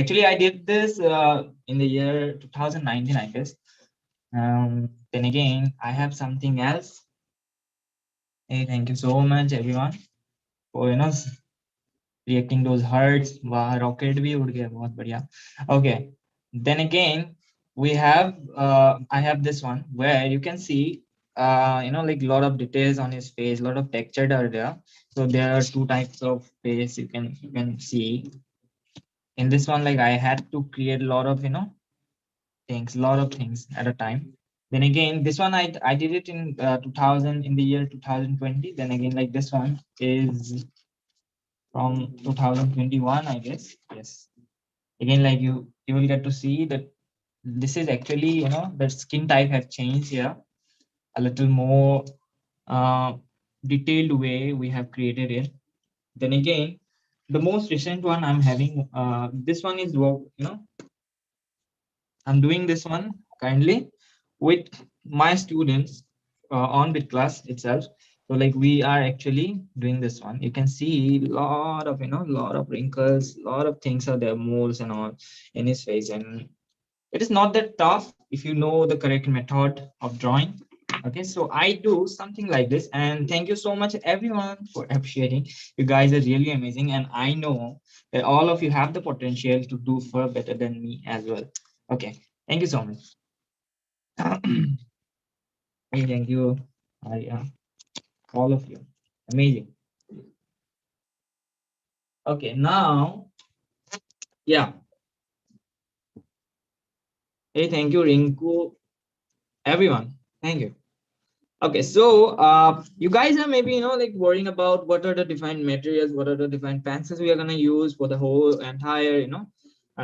Actually, I did this in the year 2019, I guess. Then again, I have something else. Hey, thank you so much, everyone, for reacting those hearts. Wow, rocket bhi ud gaya, bahut badhiya. Okay. Then again, we have I have this one where you can see like a lot of details on his face, a lot of texture are there. So there are two types of face you can see in this one. Like I had to create a lot of things, a lot of things at a time. Then again, this one I did it in 2000 in the year 2020. Then again, like this one is from 2021, I guess. Yes. Again, like you will get to see that this is actually the skin type has changed here a little more uh, detailed way we have created it. Then again, the most recent one I'm having this one is I'm doing this one kindly with my students on with class itself. So like we are actually doing this one. You can see a lot of lot of wrinkles, lot of things are there, moles and all in his face, and it is not that tough if you know the correct method of drawing. Okay, so I do something like this, and thank you so much everyone for appreciating. You guys are really amazing, and I know that all of you have the potential to do far better than me as well. Okay, thank you so much. Hey, thank you, Arya, all of you. Amazing. Okay, now, yeah. Hey, thank you, Rinku, everyone. Thank you. Okay, so you guys are maybe like worrying about what are the defined materials, what are the defined pencils we are gonna use for the whole entire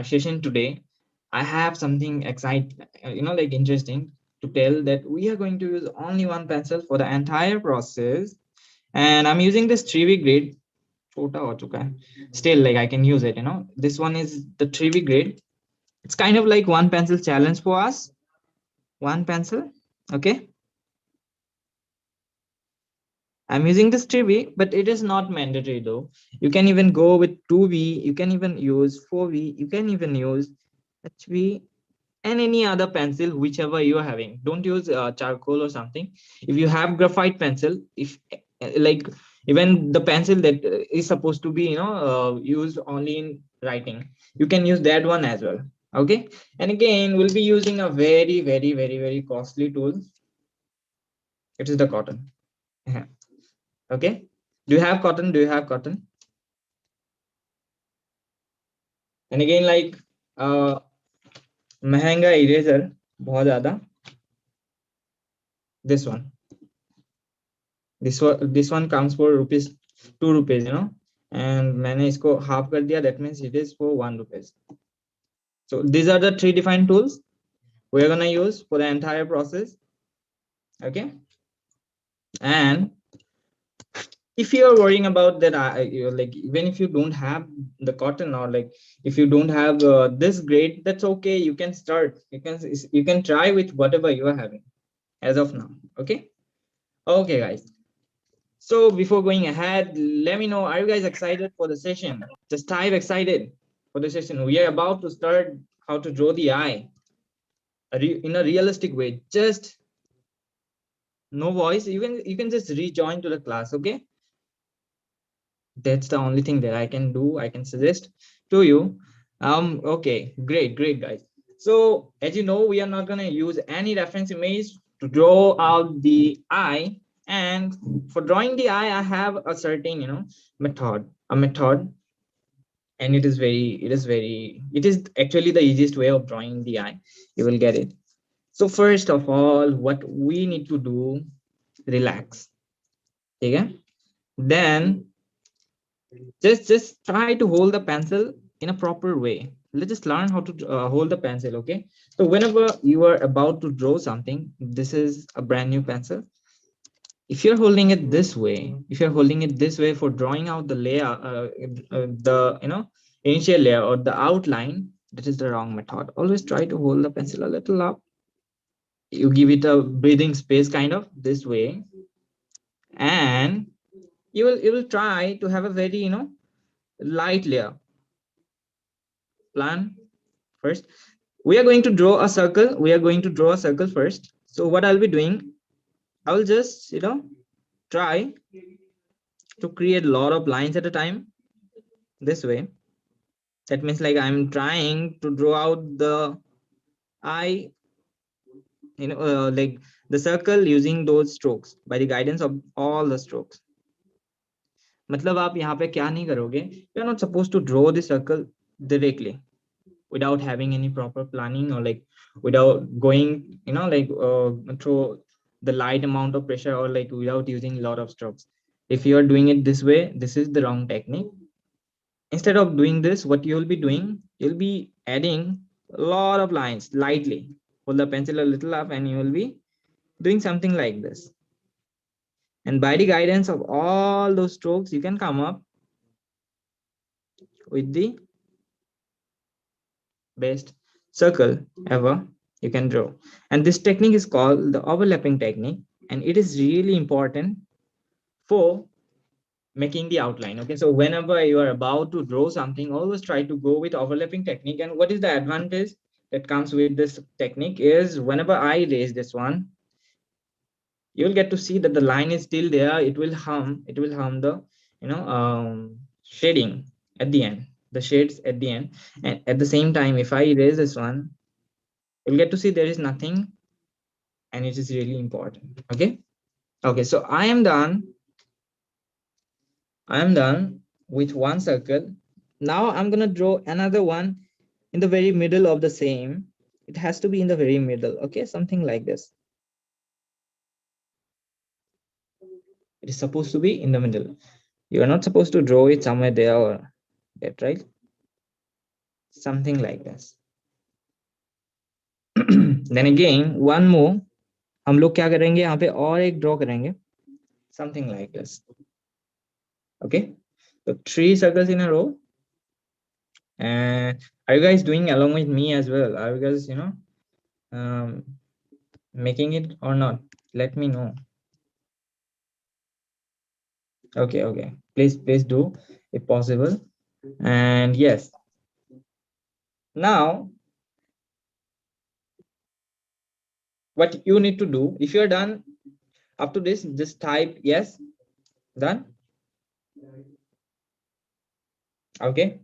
session today. I have something exciting, like interesting to tell that we are going to use only one pencil for the entire process, and I'm using this 3B grade. Chota ho chuka hai. Still, like I can use it. This one is the 3B grade. It's kind of like one pencil challenge for us. One pencil, okay. I'm using this 3B, but it is not mandatory though. You can even go with 2B, you can even use 4B, you can even use HB and any other pencil, whichever you are having. Don't use charcoal or something. If you have graphite pencil, if like even the pencil that is supposed to be, used only in writing, you can use that one as well. Okay. And again, we'll be using a very, very, very, very costly tool. It is the cotton. Okay, do you have cotton? Do you have cotton? And again, like महंगा eraser बहुत ज़्यादा. This one, this one comes for rupees 2 rupees, and मैंने इसको half कर दिया. That means it is for 1 rupees. So these are the 3 defined tools we're gonna use for the entire process. Okay, and if you are worrying about that, like even if you don't have the cotton, or like if you don't have this grade, that's okay. You can start. You can try with whatever you are having as of now. Okay. Okay, guys. So before going ahead, let me know, are you guys excited for the session? Just type excited for the session. We are about to start how to draw the eye in a realistic way. Just no voice. You can just rejoin to the class. Okay. That's the only thing that I can do. I can suggest to you. Okay, great, guys. So as you know, we are not gonna use any reference image to draw out the eye. And for drawing the eye, I have a certain, method, and it is actually the easiest way of drawing the eye. You will get it. So first of all, what we need to do, relax. Okay. Then just try to hold the pencil in a proper way. Let's just learn how to hold the pencil. Okay, so whenever you are about to draw something, this is a brand new pencil. If you're holding it this way, for drawing out the layer, the initial layer or the outline, that is the wrong method. Always try to hold the pencil a little up. You give it a breathing space, kind of this way, and you will try to have a very light layer. plan first. We are going to draw a circle. We are going to draw a circle first. So what I'll be doing, I will just, try to create a lot of lines at a time this way. That means like I'm trying to draw out the eye, like the circle using those strokes by the guidance of all the strokes. मतलब आप यहाँ पे क्या नहीं करोगे, you are not supposed to draw the circle directly without having any proper planning, or like without going, through the light amount of pressure, or like without using a lot of strokes. If you are doing it this way, this is the wrong technique. Instead of doing this, what you'll be doing, you'll be adding a lot of lines lightly. Hold the pencil a little up and you will be doing something like this. And by the guidance of all those strokes, you can come up with the best circle ever you can draw. And this technique is called the overlapping technique, and it is really important for making the outline. Okay, so whenever you are about to draw something, always try to go with overlapping technique. And what is the advantage that comes with this technique is, whenever I raise this one, you'll get to see that the line is still there. It will harm the, shading at the end, the shades at the end. And at the same time, if I erase this one, you'll get to see there is nothing, and it is really important. Okay, so I am done with one circle. Now I'm gonna draw another one in the very middle of the same. It has to be in the very middle. Okay, something like this. It is supposed to be in the middle. You are not supposed to draw it somewhere there or that, right? Something like this. Then again, one more. हम लोग क्या करेंगे यहाँ पे, और एक draw करेंगे. Something like this. Okay, so 3 circles in a row. And are you guys doing along with me as well? Are you guys, making it or not? Let me know. Okay, please do if possible. And yes, now what you need to do, if you're done up to this, just type yes. Done. Okay,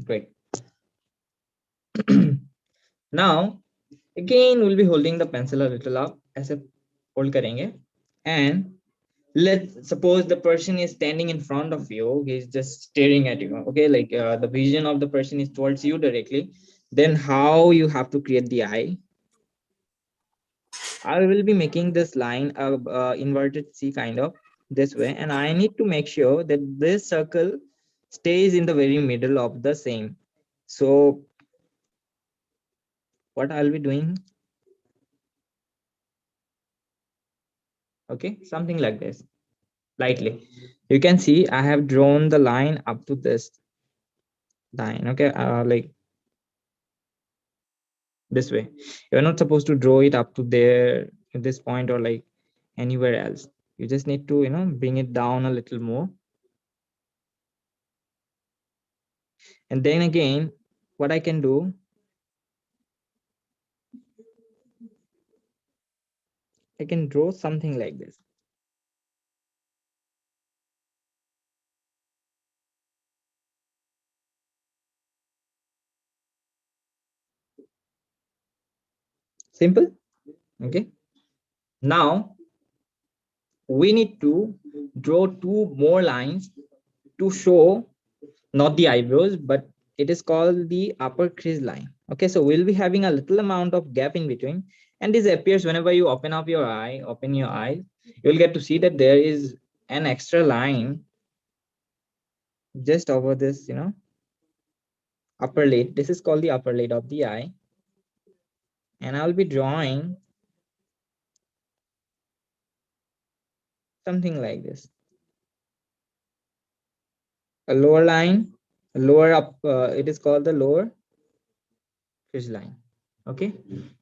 great. Now again, we'll be holding the pencil a little up, as a hold karenge. And let's suppose the person is standing in front of you, he's just staring at you. Okay, like the vision of the person is towards you directly. Then how you have to create the eye? I will be making this line a inverted C kind of this way, and I need to make sure that this circle stays in the very middle of the same. So what I'll be doing, okay, something like this, lightly. You can see I have drawn the line up to this line. Okay, like this way. You're not supposed to draw it up to there at this point or like anywhere else. You just need to, bring it down a little more. And then again, what I can do, I can draw something like this. Simple. Okay, now we need to draw 2 more lines to show not the eyebrows, but it is called the upper crease line. Okay, so we'll be having a little amount of gap in between, and this appears whenever you open your eye, you'll get to see that there is an extra line just over this, upper lid. This is called the upper lid of the eye, and I'll be drawing something like this. A lower line, a lower up, it is called the lower crease line. Okay,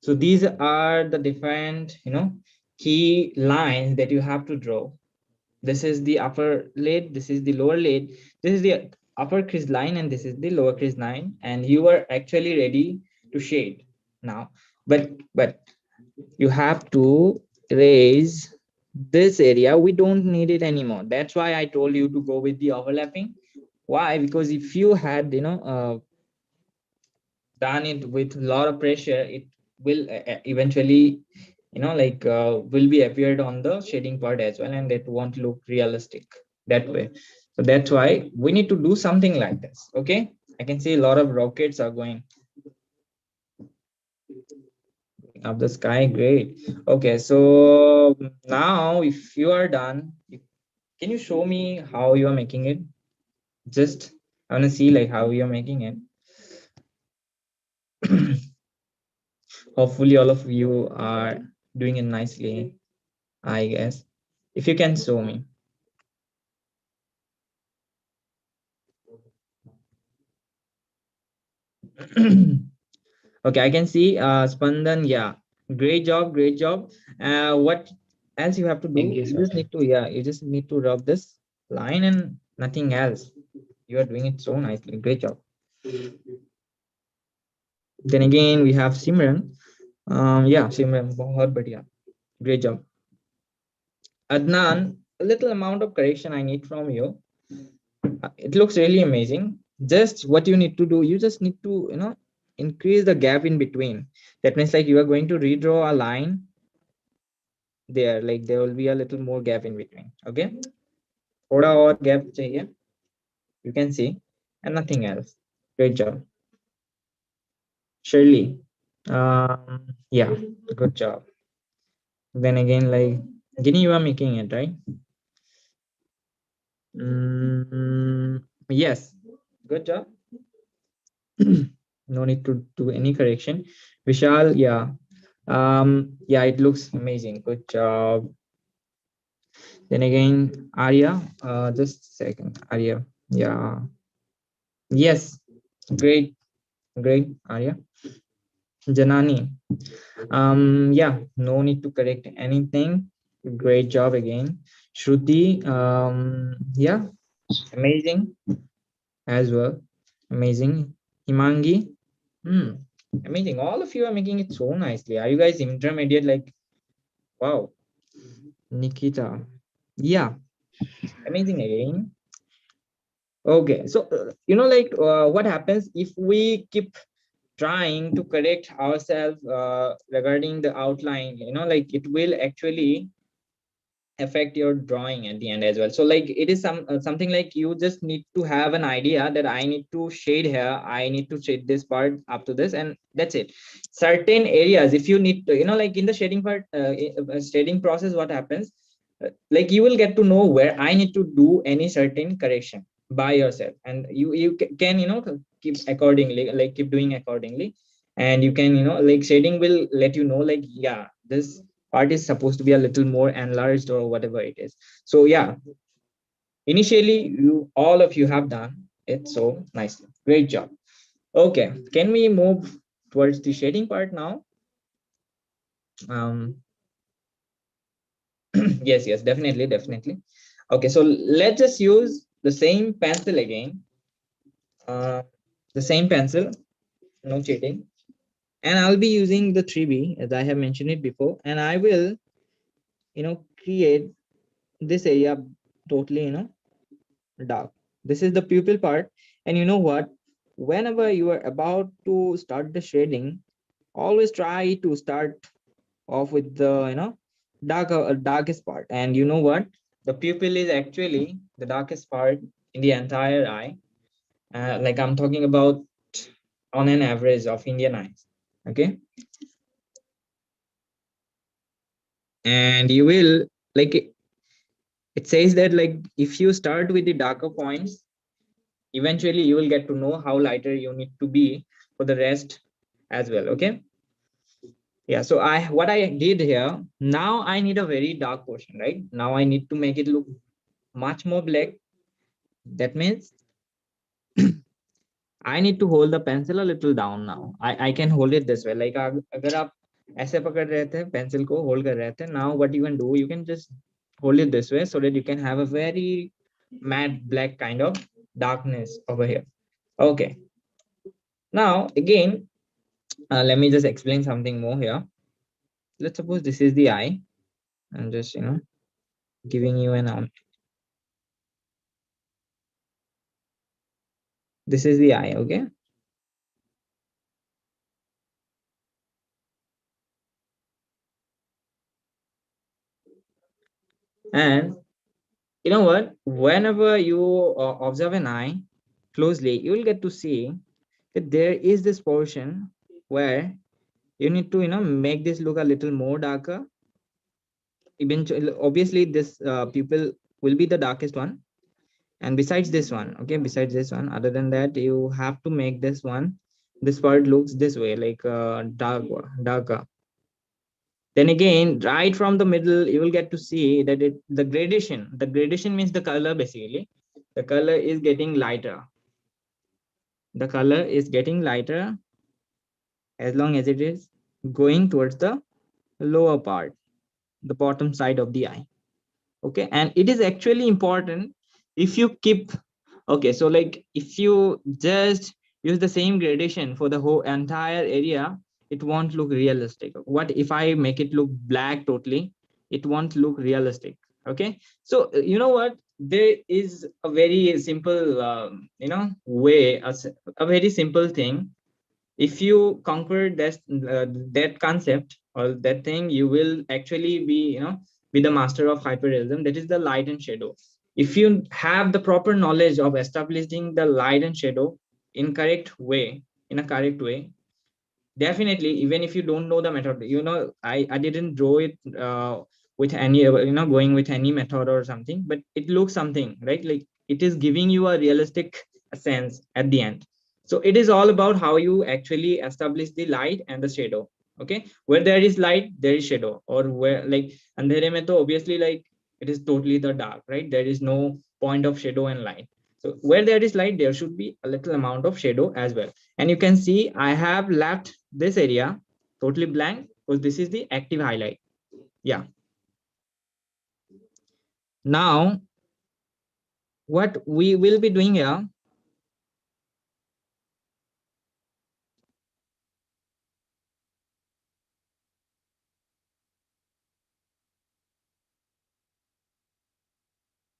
so these are the different, key lines that you have to draw. This is the upper lid, this is the lower lid, this is the upper crease line and this is the lower crease line, and you are actually ready to shade now. But you have to raise this area. We don't need it anymore. That's why I told you to go with the overlapping. Why? Because if you had done it with a lot of pressure, it will eventually will be appeared on the shading part as well, and it won't look realistic that way. So that's why we need to do something like this. Okay, I can see a lot of rockets are going up the sky. Great. Okay, so now if you are done, can you show me how you are making it? Just I want to see like how you're making it. Hopefully all of you are doing it nicely, I guess. If you can show me. Okay, I can see Spandan. Yeah, great job, great job. What else you have to do? Thank you, You sir. just need to, yeah, you just need to rub this line and nothing else. You are doing it so nicely. Great job. Then again, we have Simran. Yeah, Simran, बहुत बढ़िया. Great job. Adnan, a little amount of correction I need from you. It looks really amazing. Just what you need to do, you just need to, increase the gap in between. That means like you are going to redraw a line there, like there will be a little more gap in between. Okay, थोड़ा और gap चाहिए. You can see, and nothing else. Great job, Shirley. Yeah, good job. Then again, like Guinea, you are making it right. Yes, good job. No need to do any correction. Vishal, yeah. Yeah, it looks amazing. Good job. Then again, Arya, just a second. Arya, yeah. Yes, great, great, Arya. Janani, yeah, no need to correct anything. Great job again. Shruti, yeah, amazing as well. Amazing. Himangi, hmm, amazing. All of you are making it so nicely. Are you guys intermediate? Like, wow. Nikita, yeah, amazing again. Okay, so what happens if we keep trying to correct ourselves regarding the outline? Like it will actually affect your drawing at the end as well. So like it is something like you just need to have an idea that I need to shade here, I need to shade this part up to this, and that's it. Certain areas, if you need to, like in the shading part, shading process, what happens, like you will get to know where I need to do any certain correction by yourself, and you can keep accordingly, like keep doing accordingly, and you can like shading will let you know like, yeah, this part is supposed to be a little more enlarged or whatever it is. So yeah, initially you all of you have done it so nicely. Great job. Okay, can we move towards the shading part now? um yes, yes, definitely, definitely. Okay, so let's just use the same pencil again. uh the same pencil, no cheating, and I'll be using the 3B as I have mentioned it before, and I will create this area totally dark. This is the pupil part. And you know what? Whenever you are about to start the shading, always try to start off with the darkest part. And you know what? The pupil is actually the darkest part in the entire eye. Like I'm talking about on an average of Indian eyes. Okay, and you will like it says that like if you start with the darker points, eventually you will get to know how lighter you need to be for the rest as well. Okay, yeah, so what I did here, now I need a very dark portion. Right now I need to make it look much more black. That means I need to hold the pencil a little down. Now I can hold it this way, like अगर आप ऐसे पकड़ रहे थे pencil को hold कर रहे थे, now what you can do, you can just hold it this way so that you can have a very matte black kind of darkness over here. Okay. Now again, let me just explain something more here. Let's suppose this is the eye. I'm just giving you an this is the eye. Okay. And you know what? Whenever you observe an eye closely, you will get to see that there is this portion where you need to make this look a little more darker. Eventually, obviously, this pupil will be the darkest one, and besides this one, okay, besides this one, other than that, you have to make this part looks this way, like darker. Then again, right from the middle, you will get to see that the gradation means the color. Basically, the color is getting lighter. The color is getting lighter as long as it is going towards the lower part, the bottom side of the eye. Okay, and it is actually important if you keep. Okay, so like if you just use the same gradation for the whole entire area, it won't look realistic. What if I make it look black totally? It won't look realistic. Okay, so you know what, there is a very simple way, a very simple thing. If you conquer that concept or that thing, you will actually be the master of hyperrealism, that is the light and shadow. If you have the proper knowledge of establishing the light and shadow in a correct way, definitely, even if you don't know the method, I didn't draw it with any going with any method or something, but it looks something, right? Like it is giving you a realistic sense at the end. So it is all about how you actually establish the light and the shadow. Okay, where there is light there is shadow, or where like andhere mein to obviously like it is totally the dark, right? There is no point of shadow and light. So where there is light there should be a little amount of shadow as well. And you can see I have left this area totally blank because this is the active highlight. Yeah. Now what we will be doing here,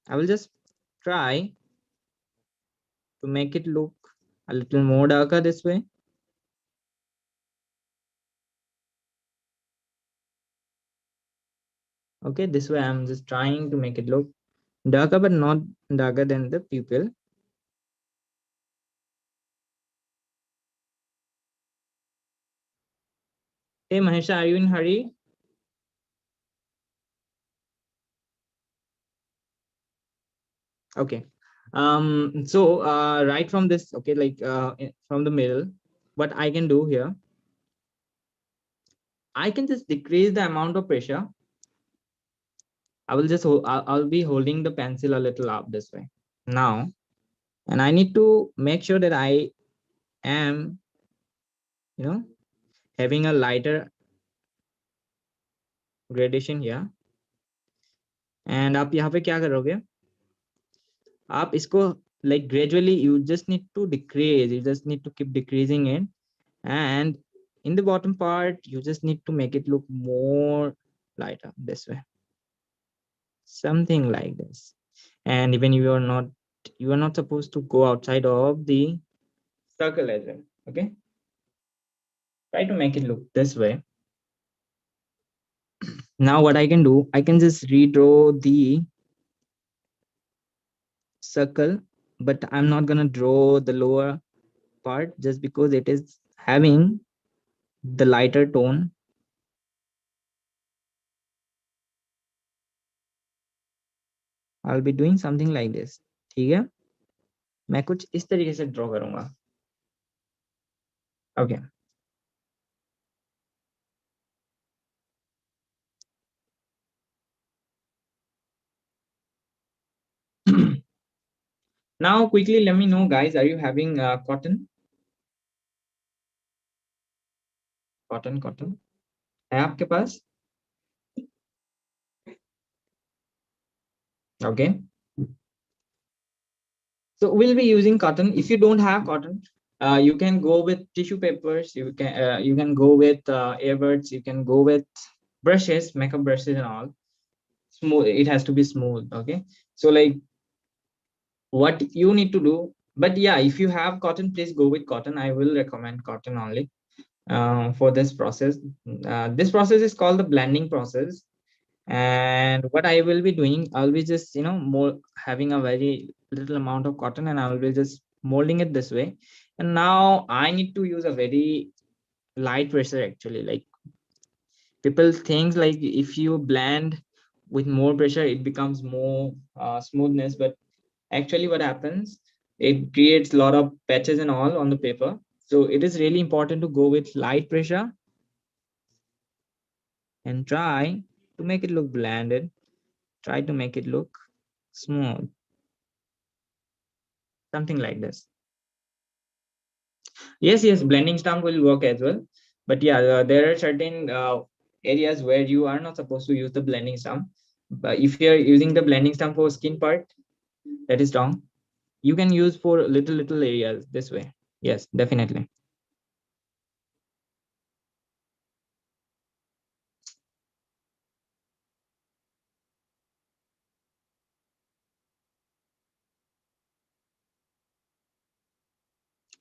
I will just try to make it look a little more darker this way. Okay, this way I'm just trying to make it look darker, but not darker than the pupil. Hey Mahisha, are you in hurry? Okay. So right from this, okay, like from the middle, what I can do here, I can just decrease the amount of pressure. I will just I'll be holding the pencil a little up this way now, and I need to make sure that I am, you know, having a lighter gradation here. And आप यहाँ पे क्या करोगे? आप इसको like gradually you just need to decrease. You just need to keep decreasing it, and in the bottom part you just need to make it look more lighter this way, something like this. And even you are not supposed to go outside of the circle as well. Okay, try to make it look this way. Now what I can do, I can just redraw the circle, but I'm not gonna draw the lower part just because it is having the lighter tone. I'll be doing something like this. ठीक है, मैं कुछ इस तरीके से draw करूंगा. Okay. Now quickly let me know guys, are you having cotton? Cotton है आपके पास? Okay. So we'll be using cotton. If you don't have cotton, you can go with tissue papers. You can go with earbuds. You can go with brushes, makeup brushes, and all. Smooth. It has to be smooth. Okay. So like what you need to do. But yeah, if you have cotton, please go with cotton. I will recommend cotton only for this process. This process is called the blending process. And what I will be doing, I'll be just more having a very little amount of cotton, and I will be just molding it this way. And now I need to use a very light pressure actually. Like people think like if you blend with more pressure, it becomes more smoothness. But actually what happens, it creates a lot of patches and all on the paper. So it is really important to go with light pressure and try to make it look blended. Try to make it look smooth, something like this. Yes, blending stamp will work as well. But yeah, there are certain areas where you are not supposed to use the blending stamp. But if you're using the blending stamp for skin part, that is wrong. You can use for little areas this way. Yes, definitely.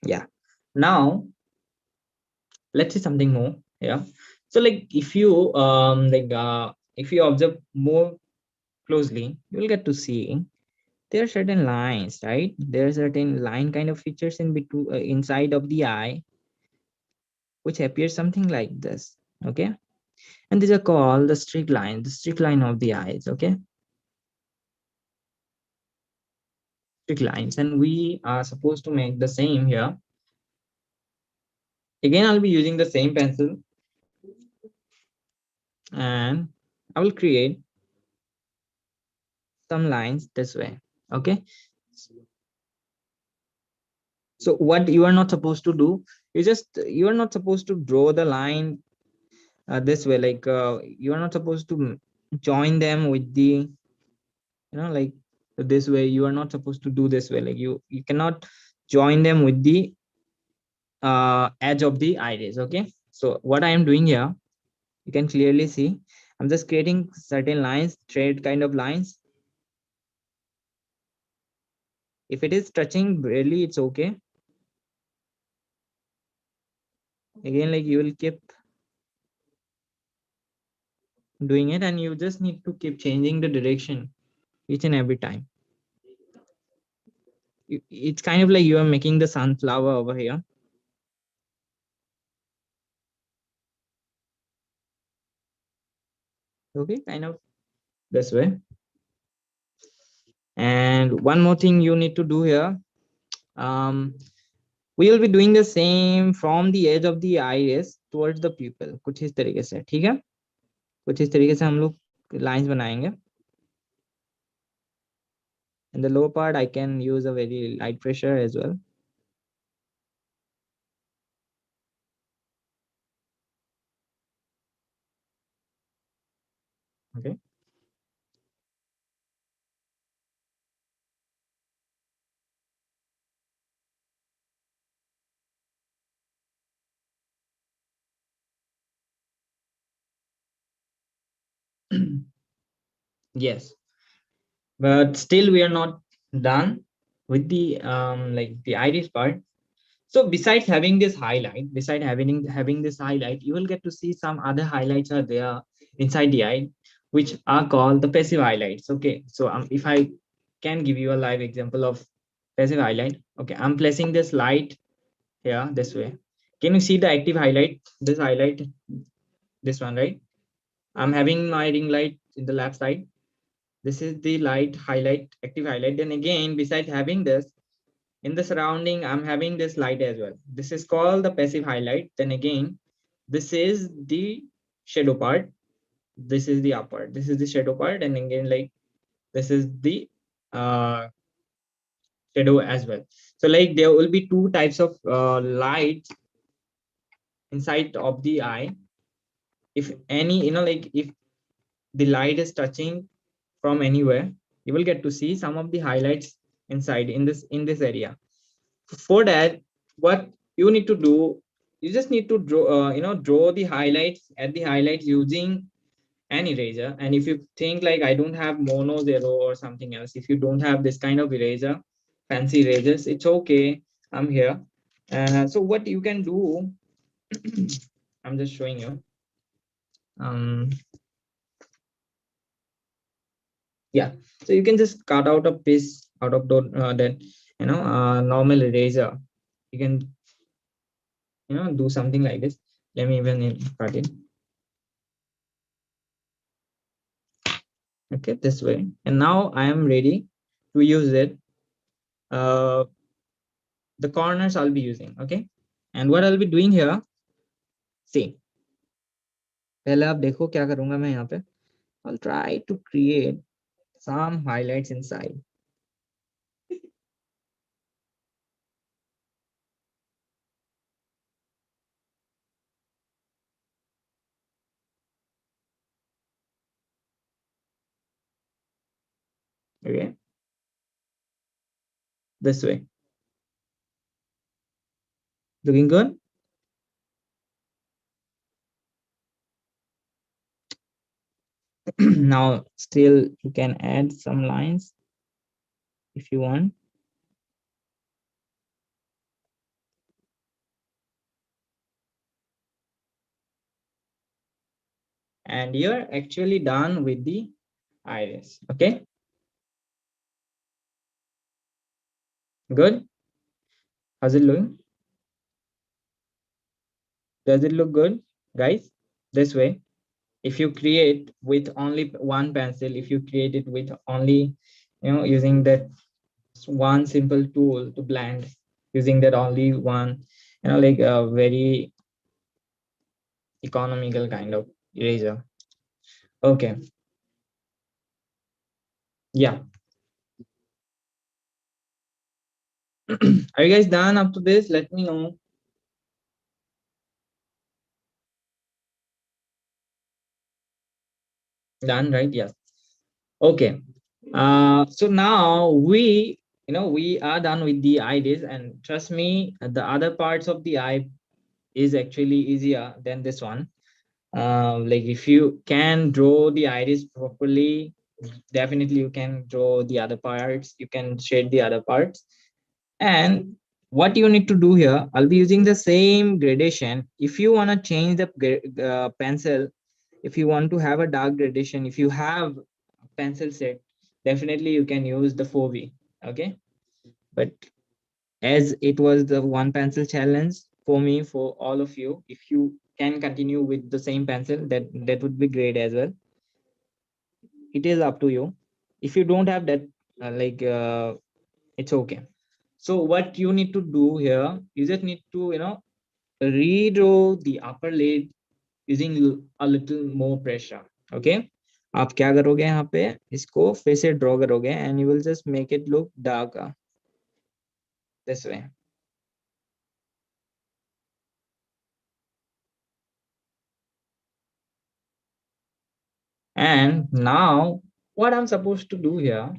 Yeah. Now let's see something more. Yeah. So like if you observe more closely, you will get to see there are certain lines, right? There are certain line kind of features in between inside of the eye, which appears something like this. Okay. And these are called the streak line of the eyes. Okay. Streak lines. And we are supposed to make the same here. Again, I'll be using the same pencil, and I will create some lines this way. Okay. So what you are not supposed to do, you are not supposed to draw the line this way. Like you are not supposed to join them with the like this way. You are not supposed to do this way. Like you cannot join them with the edge of the iris. Okay. So what I am doing here, you can clearly see I'm just creating certain lines, straight kind of lines. If it is touching barely, it's okay. Again, like you will keep doing it, and you just need to keep changing the direction each and every time. It's kind of like you are making the sunflower over here. Okay, kind of this way. And one more thing you need to do here, um we will be doing the same from the edge of the iris towards the pupil. कुछ इस तरीके से, ठीक है? कुछ इस तरीके से हम लोग lines बनाएंगे. In the lower part, I can use a very light pressure as well. Okay. Yes, but still we are not done with the like the iris part. So besides having this highlight, having this highlight, you will get to see some other highlights are there inside the eye, which are called the passive highlights. Okay, so if I can give you a live example of passive highlight. Okay, I'm placing this light here this way. Can you see the active highlight? This highlight, this one, right? I'm having my ring light in the left side. This is the light highlight, active highlight. Then again, besides having this, in the surrounding, I'm having this light as well. This is called the passive highlight. Then again, this is the shadow part. This is the upper. This is the shadow part. And again, like this is the uh, shadow as well. So like there will be two types of light inside of the eye. If any, like if the light is touching from anywhere, you will get to see some of the highlights inside in this area. For that, what you need to do, you just need to draw, draw the highlights, add the highlights using an eraser. And if you think like I don't have mono zero or something else, if you don't have this kind of eraser, fancy erasers, it's okay. I'm here. So what you can do, I'm just showing you. Um, yeah, so you can just cut out a piece out of that, normal eraser. You can, do something like this. Let me even cut it. Okay, this way. And now I am ready to use it. The corners I'll be using. Okay, and what I'll be doing here, see, पहले आप देखो क्या करूंगा मैं यहाँ पे. I'll try to create some highlights inside. Okay, this way. Looking good? Now still you can add some lines if you want. And you're actually done with the iris. Okay, good. How's it looking? Does it look good, guys? This way, if you create with only one pencil, if you create it with only, using that one simple tool to blend, using that only one, like a very economical kind of eraser. Okay, yeah. Are you guys done up to this? Let me know. Done, right? Yes. Okay. So now we are done with the ideas, and trust me, the other parts of the eye is actually easier than this one. Like if you can draw the iris properly, definitely you can draw the other parts. You can shade the other parts. And what you need to do here, I'll be using the same gradation. If you want to change the pencil, if you want to have a dark gradation, if you have a pencil set, definitely you can use the 4V. Okay, but as it was the one pencil challenge for me, for all of you, if you can continue with the same pencil, that would be great as well. It is up to you. If you don't have that, it's okay. So what you need to do here, you just need to redraw the upper lid using a little more pressure. Okay, आप क्या करोगे यहाँ पे, इसको फिर से draw करोगे and you will just make it look darker this way. And now what I'm supposed to do here,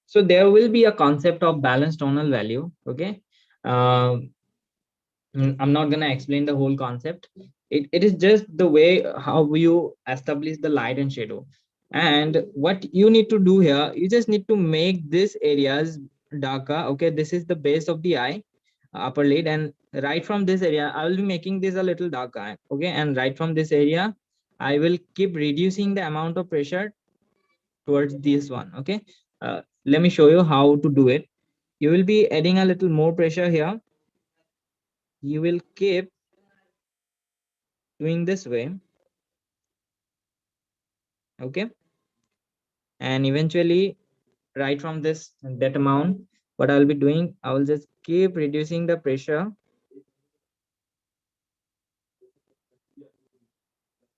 so there will be a concept of balanced tonal value. Okay, um, I'm not gonna explain the whole concept. It is just the way how you establish the light and shadow. And what you need to do here, you just need to make this areas darker. Okay, this is the base of the eye, upper lid, and right from this area, I will be making this a little darker. Okay, and right from this area, I will keep reducing the amount of pressure towards this one. Okay, let me show you how to do it. You will be adding a little more pressure here. You will keep doing this way. Okay, and eventually right from this that amount, what I'll be doing, I will just keep reducing the pressure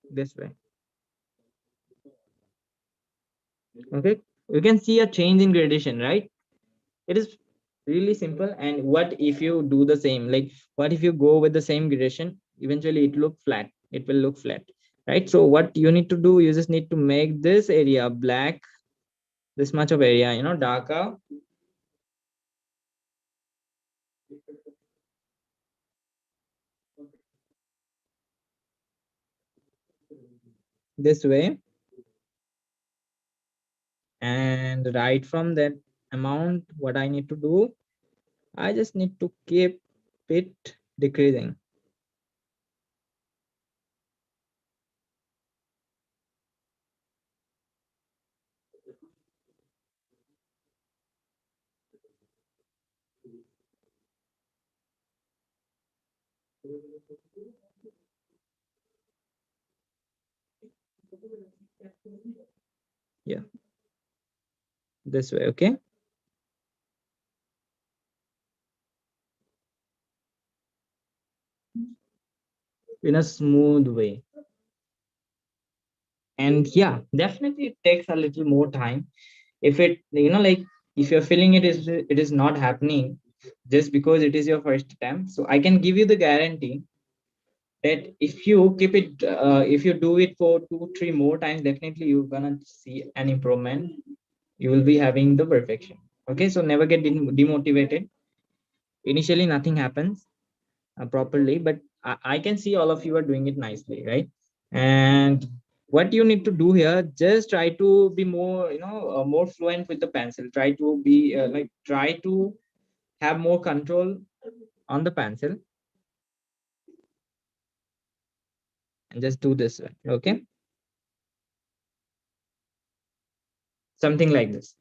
this way. Okay, you can see a change in gradation, right? It is really simple. And what if you do the same, like what if you go with the same gradation, eventually it will look flat. right? So what you need to do, you just need to make this area black, this much of area, darker, this way. And right from that amount, what I need to do, I just need to keep it decreasing. Yeah, this way. Okay, in a smooth way. And yeah, definitely it takes a little more time. If it, like, if you're feeling it is not happening just because it is your first attempt, so I can give you the guarantee that if you keep it, if you do it for 2 3 more times, definitely you're gonna see an improvement. You will be having the perfection. Okay, so never get demotivated. Initially nothing happens properly, but I can see all of you are doing it nicely, right? And what you need to do here, just try to be more, more fluent with the pencil. Try to be try to have more control on the pencil, and just do this way. Okay, something like this.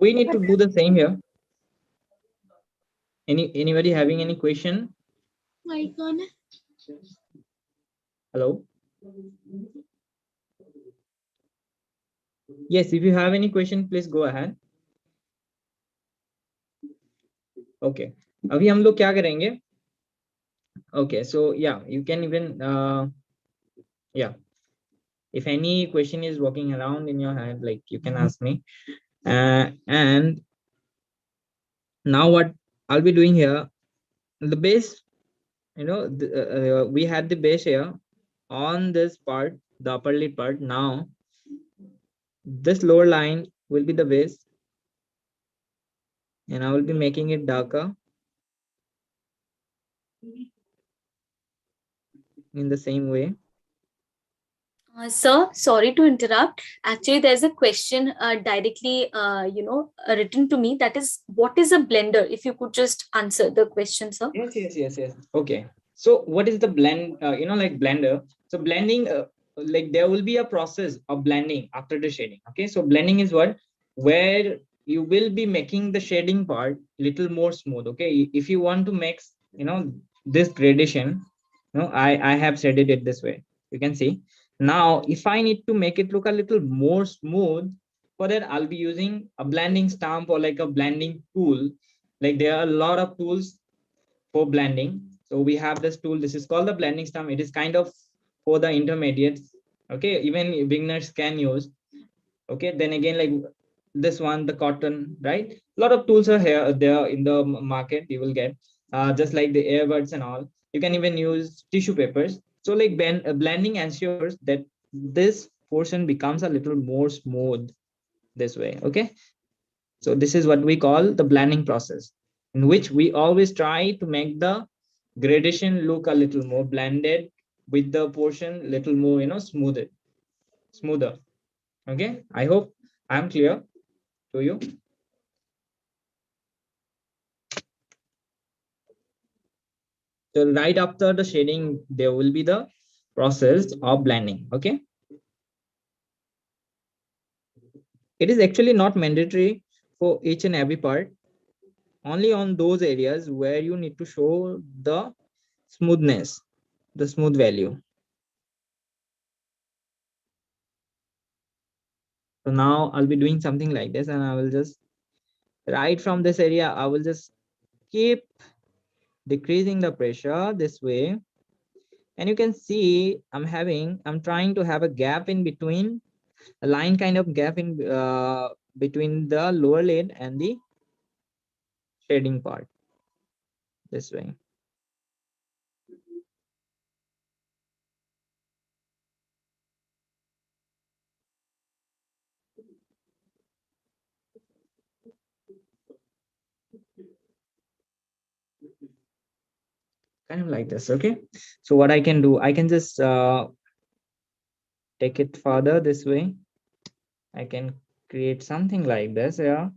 We need to do the same here. Anybody having any question? Hello. Yes, if you have any question, please go ahead. Okay, अभी हम लोग क्या करेंगे? Okay, so yeah, you can even yeah, if any question is walking around in your head, like, you can ask me. And now what I'll be doing here, the base, we had the base here on this part, the upper lid part. Now this lower line will be the base, and I will be making it darker in the same way. Sir, sorry to interrupt. Actually, there's a question directly, written to me. That is, what is a blender? If you could just answer the question, sir. Yes. Okay. So what is the blend? Like blender. So blending, like, there will be a process of blending after the shading. Okay. So blending is what, where you will be making the shading part little more smooth. Okay. If you want to make, this gradation, I have shaded it this way. You can see. Now, if I need to make it look a little more smooth, for that I'll be using a blending stamp or like a blending tool. Like, there are a lot of tools for blending. So we have this tool. This is called the blending stamp. It is kind of for the intermediates. Okay, even beginners can use. Okay, then again, like this one, the cotton, right? A lot of tools are here there in the market. You will get just like the earbuds and all. You can even use tissue papers. So like blending ensures that this portion becomes a little more smooth this way. Okay, so this is what we call the blending process, in which we always try to make the gradation look a little more blended with the portion little more, smoother. Okay, I hope I'm clear to you. So right after the shading, there will be the process of blending. Okay, it is actually not mandatory for each and every part, only on those areas where you need to show the smoothness, the smooth value. So now I'll be doing something like this, and I will just, right from this area, I will just keep decreasing the pressure this way. And you can see I'm trying to have a gap in between, a line kind of gap in between the lower lid and the shading part this way. Kind of like this. Okay, so what I can do, I can just take it further this way. I can create something like this. Yeah.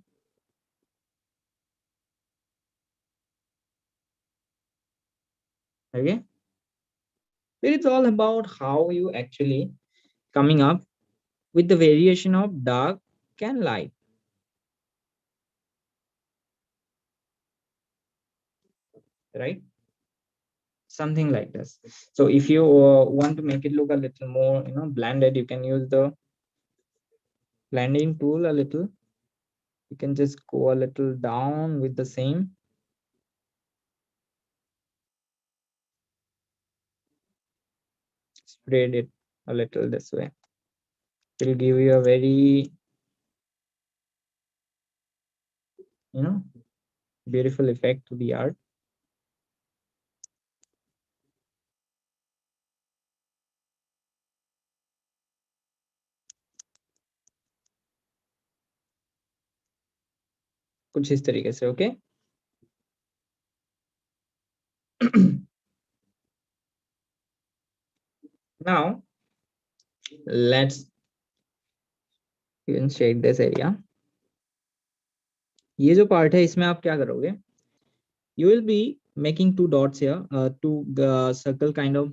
Okay, it's all about how you actually coming up with the variation of dark and light, right? Something like this. So if you want to make it look a little more, blended, you can use the blending tool a little. You can just go a little down with the same. Spread it a little this way. It will give you a very, you know, beautiful effect to the art. कुछ इस तरीके से, okay? Now, let's even shade this area. ये जो part है इसमें आप क्या करोगे? You will be making two dots here, two circle kind of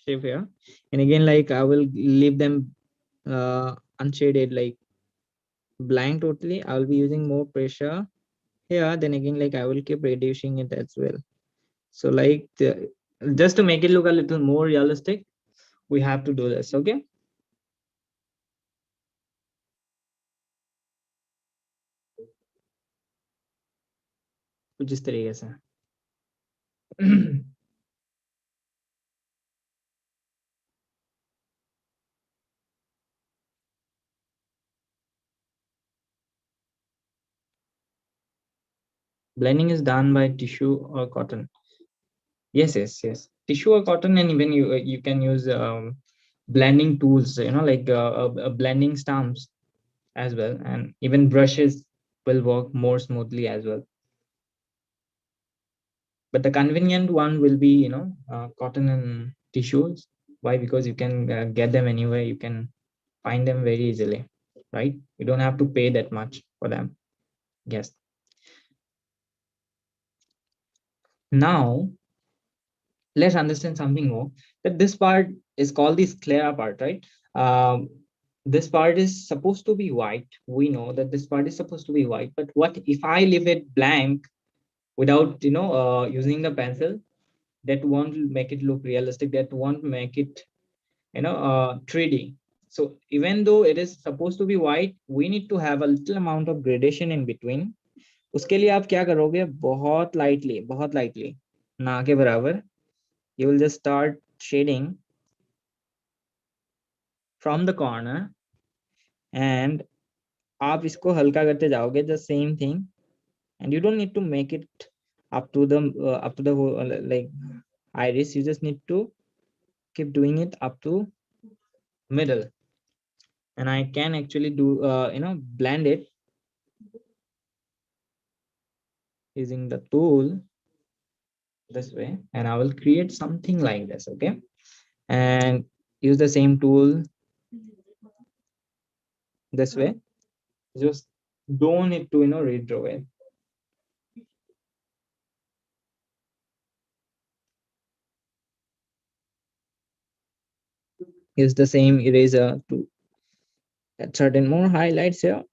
shape here, and again, like I will leave them unshaded, like blank totally. I will be using more pressure here. Then again, like I will keep reducing it as well. So like just to make it look a little more realistic, we have to do this. Okay. कुछ इस तरीके से. Blending is done by tissue or cotton. Yes. Tissue or cotton, and even you can use blending tools. Like blending stumps as well, and even brushes will work more smoothly as well. But the convenient one will be, cotton and tissues. Why? Because you can get them anywhere. You can find them very easily, right? You don't have to pay that much for them. Yes. Now let's understand something more, that this part is called the sclera part, right? This part is supposed to be white. We know that this part is supposed to be white, but what if I leave it blank without, using the pencil? That won't make it look realistic. That won't make it, 3D. So even though it is supposed to be white, we need to have a little amount of gradation in between. उसके लिए आप क्या करोगे? बहुत lightly, ना के बराबर. You will just start shading from the corner, and आप इसको हल्का करते जाओगे, the same thing, and you don't need to make it up to the whole, like iris. You just need to keep doing it up to middle, and I can actually do blend it using the tool this way, and I will create something like this. Okay, and use the same tool this way. Just don't need to redraw it. Use the same eraser to add certain more highlights here.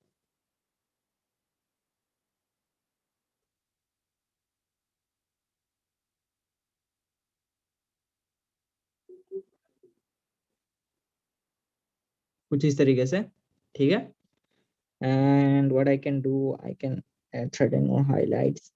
कुछ इस तरीके से, ठीक है? And what I can do, I can add certain more highlights.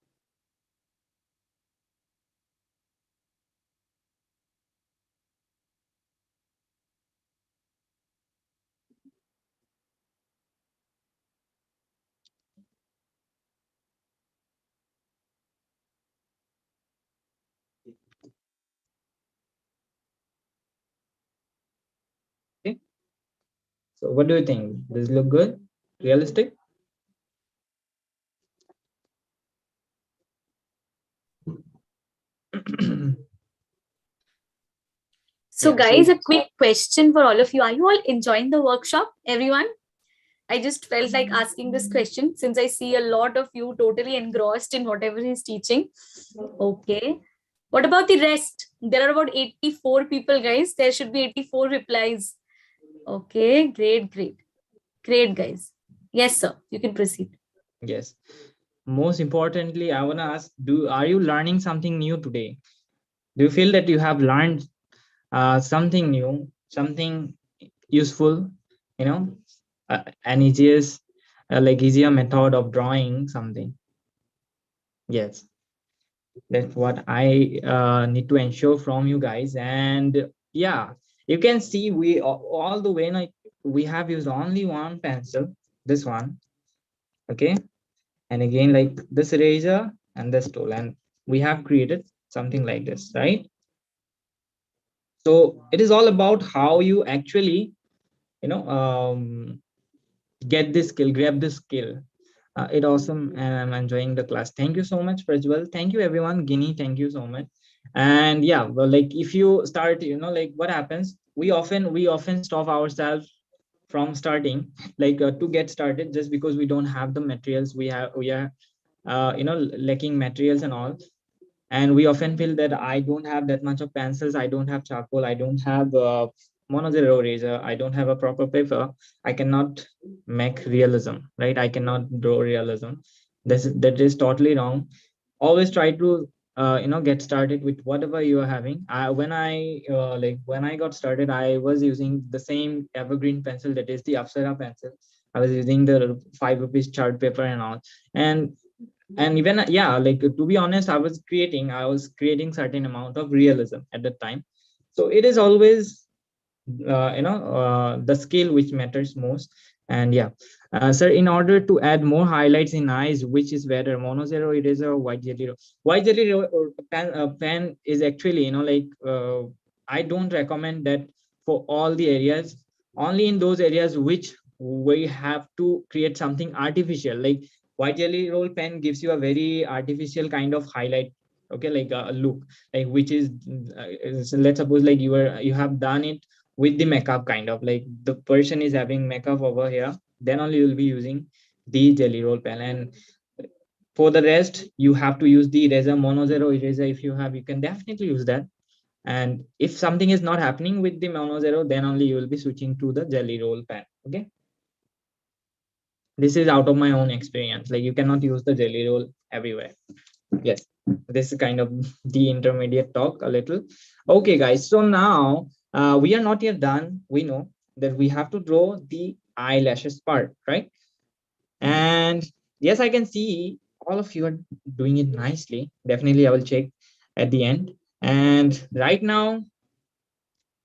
So what do you think? Does it look good? Realistic? So Yeah, so guys, a quick question for all of you. Are you all enjoying the workshop, everyone? I just felt like asking this question since I see a lot of you totally engrossed in whatever he's teaching. Okay. What about the rest? There are about 84 people, guys. There should be 84 replies. Okay, great, great. Great, guys. Yes, sir. You can proceed. yes. Most importantly, I want to ask, are you learning something new today? Do you feel that you have learned something new, something useful, you know, an easiest, like easier method of drawing something? Yes, that's what I need to ensure from you guys. And yeah, you can see we all the way, like we have used only one pencil, this one, okay, and again like this eraser and this tool, and we have created something like this, right? So it is all about how you actually, you know, get this skill, grab this skill. It awesome, and I'm enjoying the class. Thank you so much, Prajwal. Thank you, everyone. Guinea, thank you so much. And yeah, well, like if you start, you know, like what happens, we often stop ourselves from starting, like to get started, just because we don't have the materials. We are you know, lacking materials and all, and we often feel that I don't have that much of pencils, I don't have charcoal, I don't have mono zero eraser, I don't have a proper paper, I cannot make realism, right? I cannot draw realism. That is totally wrong. Always try to you know, get started with whatever you are having. When I got started, I was using the same evergreen pencil, that is the Apsara pencil. I was using the 5 rupees chart paper and all. And even yeah, like to be honest, I was creating certain amount of realism at that time. So it is always you know, the skill which matters most. And yeah, sir, in order to add more highlights in eyes, which is better, mono zero eraser or white jelly white jelly pen is actually, you know, like I don't recommend that for all the areas, only in those areas which we have to create something artificial. Like white jelly roll pen gives you a very artificial kind of highlight, okay, like a look, like which is so let's suppose like you have done it with the makeup, kind of like the person is having makeup over here, then only you'll be using the jelly roll pen. And for the rest, you have to use the eraser, mono zero eraser. If you have, you can definitely use that. And if something is not happening with the mono zero, then only you will be switching to the jelly roll pen. Okay, this is out of my own experience, like you cannot use the jelly roll everywhere. Yes, this is kind of the intermediate talk a little. Okay guys, so now we are not yet done. We know that we have to draw the eyelashes part, right? And yes, I can see all of you are doing it nicely. Definitely I will check at the end. And right now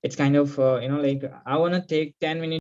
it's kind of you know, like I want to take 10 minutes